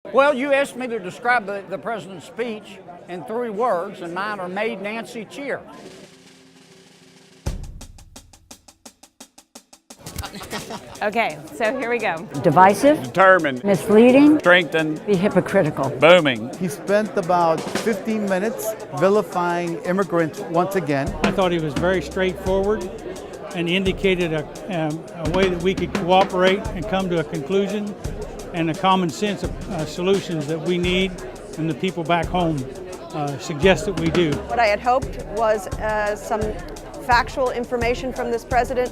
Well, you asked me to describe the president's speech in 3 words, and mine are made Nancy cheer. Okay, so here we go. Divisive, Determined, misleading, strengthened, be hypocritical. booming. He spent about 15 minutes vilifying immigrants once again. I thought he was very straightforward and indicated a way that we could cooperate and come to a conclusion and a common sense of solutions that we need and the people back home suggest that we do. What I had hoped was some factual information from this president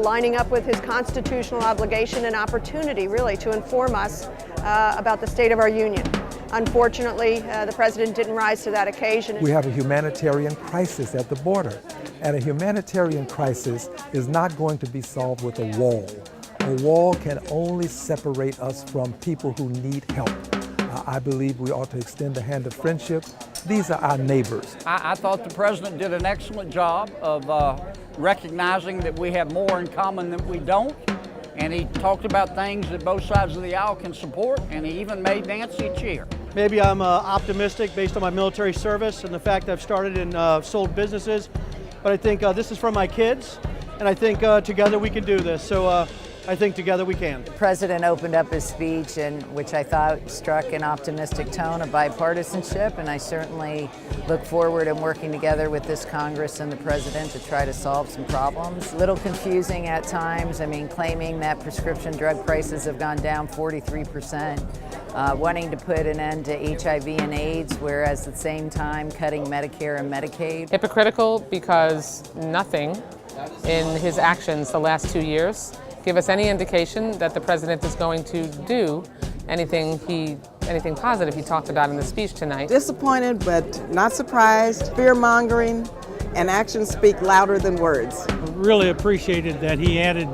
lining up with his constitutional obligation and opportunity really to inform us about the state of our union. Unfortunately, the president didn't rise to that occasion. We have a humanitarian crisis at the border, and a humanitarian crisis is not going to be solved with a wall. A wall can only separate us from people who need help. I believe we ought to extend the hand of friendship. These are our neighbors. I thought the president did an excellent job of recognizing that we have more in common than we don't. And he talked about things that both sides of the aisle can support, and he even made Nancy cheer. Maybe I'm optimistic based on my military service and the fact that I've started and sold businesses. But I think this is for my kids, and I think together we can do this. So I think together we can. The president opened up his speech, which I thought struck an optimistic tone of bipartisanship, and I certainly look forward in working together with this Congress and the president to try to solve some problems. A little confusing at times, claiming that prescription drug prices have gone down 43%, wanting to put an end to HIV and AIDS, whereas at the same time cutting Medicare and Medicaid. Hypocritical because nothing in his actions the last 2 years give us any indication that the president is going to do anything positive he talked about in the speech tonight. Disappointed but not surprised. Fear-mongering and actions speak louder than words. Really appreciated that he added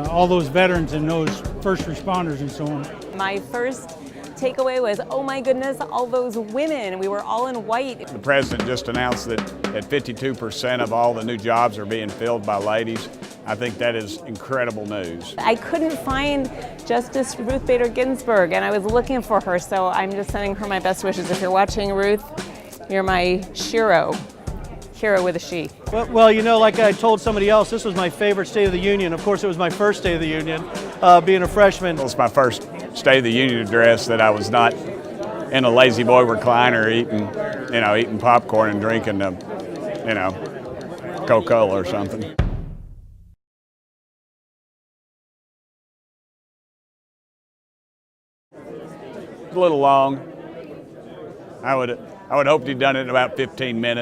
all those veterans and those first responders and so on. My first takeaway was, oh my goodness, all those women. We were all in white. The president just announced that 52% of all the new jobs are being filled by ladies. I think that is incredible news. I couldn't find Justice Ruth Bader Ginsburg, and I was looking for her, so I'm just sending her my best wishes. If you're watching, Ruth, you're my shiro. Hero with a she. Well, you know, like I told somebody else, this was my favorite State of the Union. Of course, it was my first State of the Union, being a freshman. It was my first State of the Union address that I was not in a lazy boy recliner eating popcorn and drinking, Coca-Cola or something. A little long. I would hope he'd done it in about 15 minutes.